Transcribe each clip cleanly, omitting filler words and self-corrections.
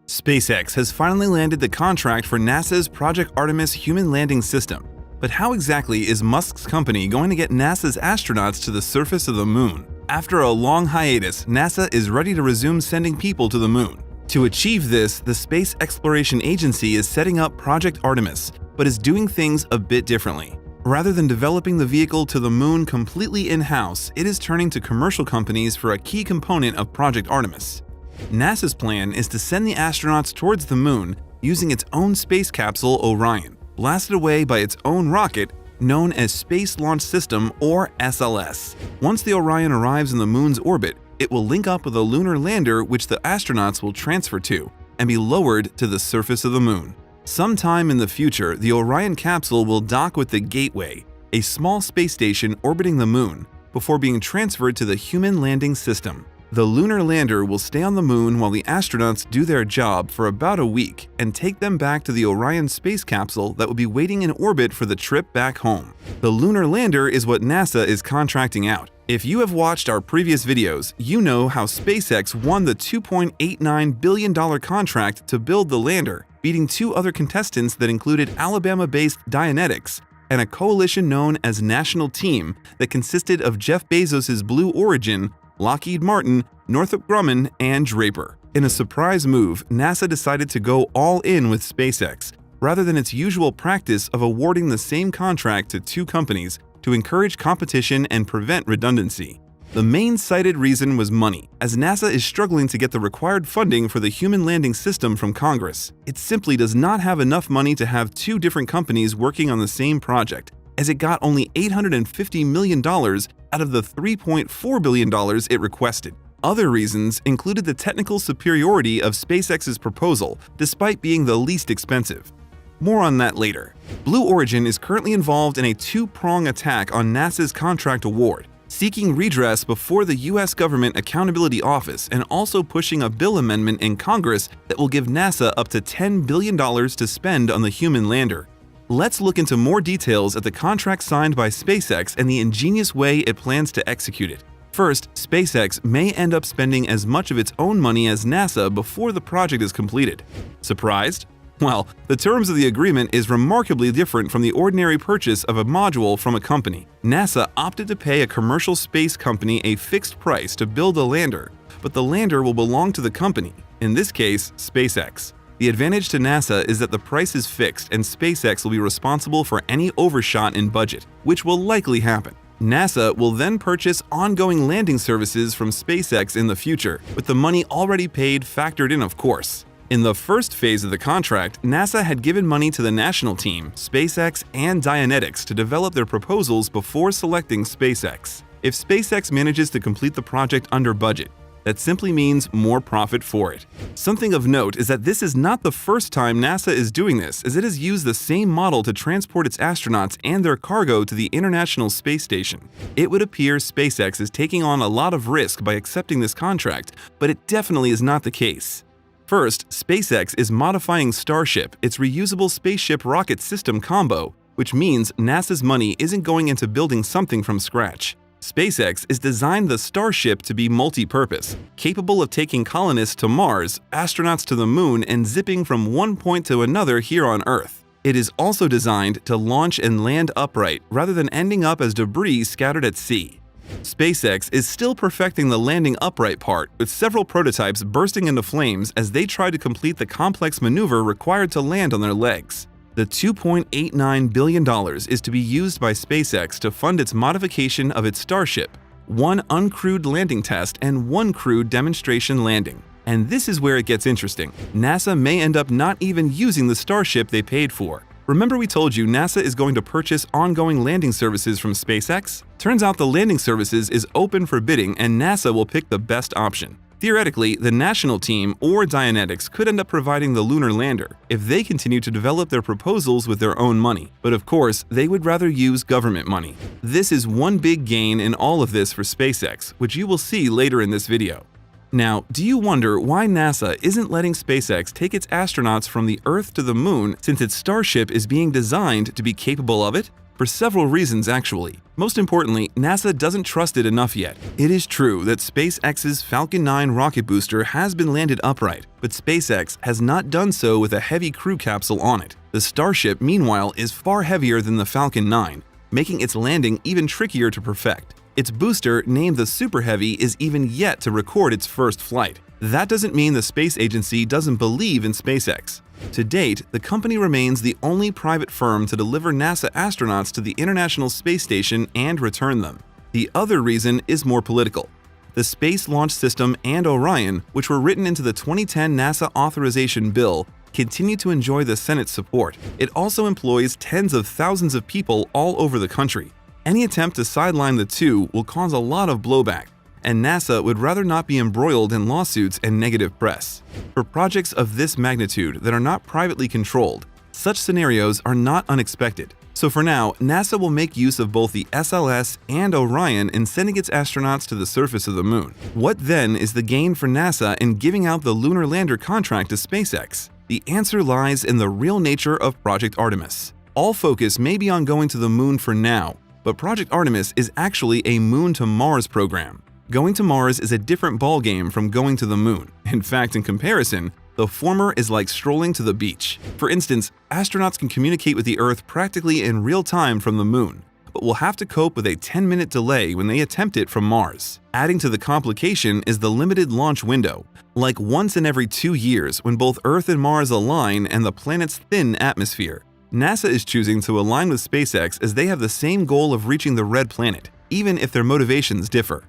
SpaceX has finally landed the contract for NASA's Project Artemis human landing system. But how exactly is Musk's company going to get NASA's astronauts to the surface of the moon? After a long hiatus, NASA is ready to resume sending people to the moon. To achieve this, the Space Exploration Agency is setting up Project Artemis, but is doing things a bit differently. Rather than developing the vehicle to the moon completely in-house, it is turning to commercial companies for a key component of Project Artemis. NASA's plan is to send the astronauts towards the moon using its own space capsule Orion, blasted away by its own rocket known as Space Launch System or SLS. Once the Orion arrives in the moon's orbit, it will link up with a lunar lander which the astronauts will transfer to and be lowered to the surface of the moon. Sometime in the future, the Orion capsule will dock with the Gateway, a small space station orbiting the moon, before being transferred to the human landing system. The lunar lander will stay on the moon while the astronauts do their job for about a week and take them back to the Orion space capsule that will be waiting in orbit for the trip back home. The lunar lander is what NASA is contracting out. If you have watched our previous videos, you know how SpaceX won the $2.89 billion contract to build the lander, beating two other contestants that included Alabama-based Dynetics and a coalition known as National Team that consisted of Jeff Bezos' Blue Origin, Lockheed Martin, Northrop Grumman, and Draper. In a surprise move, NASA decided to go all in with SpaceX, rather than its usual practice of awarding the same contract to two companies to encourage competition and prevent redundancy. The main cited reason was money, as NASA is struggling to get the required funding for the human landing system from Congress. It simply does not have enough money to have two different companies working on the same project, as it got only $850 million out of the $3.4 billion it requested. Other reasons included the technical superiority of SpaceX's proposal, despite being the least expensive. More on that later. Blue Origin is currently involved in a two-prong attack on NASA's contract award, seeking redress before the U.S. Government Accountability Office and also pushing a bill amendment in Congress that will give NASA up to $10 billion to spend on the human lander. Let's look into more details at the contract signed by SpaceX and the ingenious way it plans to execute it. First, SpaceX may end up spending as much of its own money as NASA before the project is completed. Surprised? Well, the terms of the agreement is remarkably different from the ordinary purchase of a module from a company. NASA opted to pay a commercial space company a fixed price to build a lander, but the lander will belong to the company, in this case, SpaceX. The advantage to NASA is that the price is fixed and SpaceX will be responsible for any overshot in budget, which will likely happen. NASA will then purchase ongoing landing services from SpaceX in the future, with the money already paid factored in, of course. In the first phase of the contract, NASA had given money to the national team, SpaceX, and Dynetics to develop their proposals before selecting SpaceX. If SpaceX manages to complete the project under budget, that simply means more profit for it. Something of note is that this is not the first time NASA is doing this, as it has used the same model to transport its astronauts and their cargo to the International Space Station. It would appear SpaceX is taking on a lot of risk by accepting this contract, but it definitely is not the case. First, SpaceX is modifying Starship, its reusable spaceship rocket system combo, which means NASA's money isn't going into building something from scratch. SpaceX is designed the Starship to be multi-purpose, capable of taking colonists to Mars, astronauts to the moon, and zipping from one point to another here on Earth. It is also designed to launch and land upright rather than ending up as debris scattered at sea. SpaceX is still perfecting the landing upright part, with several prototypes bursting into flames as they try to complete the complex maneuver required to land on their legs. The $2.89 billion is to be used by SpaceX to fund its modification of its Starship, one uncrewed landing test and one crewed demonstration landing. And this is where it gets interesting. NASA may end up not even using the Starship they paid for. Remember we told you NASA is going to purchase ongoing landing services from SpaceX? Turns out the landing services is open for bidding and NASA will pick the best option. Theoretically, the national team or Dynetics could end up providing the lunar lander if they continue to develop their proposals with their own money. But of course, they would rather use government money. This is one big gain in all of this for SpaceX, which you will see later in this video. Now, do you wonder why NASA isn't letting SpaceX take its astronauts from the Earth to the moon since its Starship is being designed to be capable of it? For several reasons, actually. Most importantly, NASA doesn't trust it enough yet. It is true that SpaceX's Falcon 9 rocket booster has been landed upright, but SpaceX has not done so with a heavy crew capsule on it. The Starship, meanwhile, is far heavier than the Falcon 9, making its landing even trickier to perfect. Its booster, named the Super Heavy, is even yet to record its first flight. That doesn't mean the space agency doesn't believe in SpaceX. To date, the company remains the only private firm to deliver NASA astronauts to the International Space Station and return them. The other reason is more political. The Space Launch System and Orion, which were written into the 2010 NASA authorization bill, continue to enjoy the Senate's support. It also employs tens of thousands of people all over the country. Any attempt to sideline the two will cause a lot of blowback, and NASA would rather not be embroiled in lawsuits and negative press. For projects of this magnitude that are not privately controlled, such scenarios are not unexpected. So for now, NASA will make use of both the SLS and Orion in sending its astronauts to the surface of the moon. What then is the gain for NASA in giving out the lunar lander contract to SpaceX? The answer lies in the real nature of Project Artemis. All focus may be on going to the moon for now, but Project Artemis is actually a Moon to Mars program. Going to Mars is a different ballgame from going to the moon. In fact, in comparison, the former is like strolling to the beach. For instance, astronauts can communicate with the Earth practically in real time from the moon, but will have to cope with a 10-minute delay when they attempt it from Mars. Adding to the complication is the limited launch window, like once in every 2 years when both Earth and Mars align and the planet's thin atmosphere. NASA is choosing to align with SpaceX as they have the same goal of reaching the red planet, even if their motivations differ.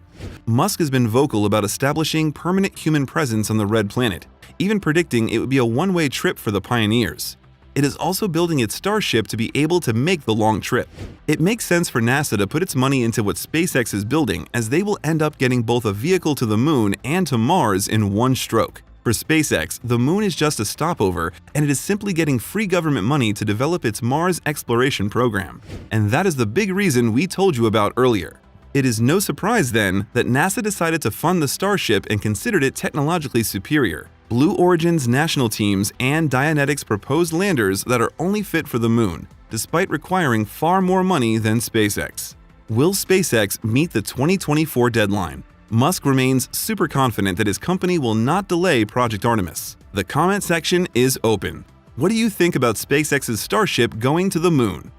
Musk has been vocal about establishing permanent human presence on the red planet, even predicting it would be a one-way trip for the pioneers. It is also building its Starship to be able to make the long trip. It makes sense for NASA to put its money into what SpaceX is building, as they will end up getting both a vehicle to the moon and to Mars in one stroke. For SpaceX, the moon is just a stopover, and it is simply getting free government money to develop its Mars exploration program. And that is the big reason we told you about earlier. It is no surprise, then, that NASA decided to fund the Starship and considered it technologically superior. Blue Origin's national teams and Dianetics proposed landers that are only fit for the moon, despite requiring far more money than SpaceX. Will SpaceX meet the 2024 deadline? Musk remains super confident that his company will not delay Project Artemis. The comment section is open. What do you think about SpaceX's Starship going to the moon?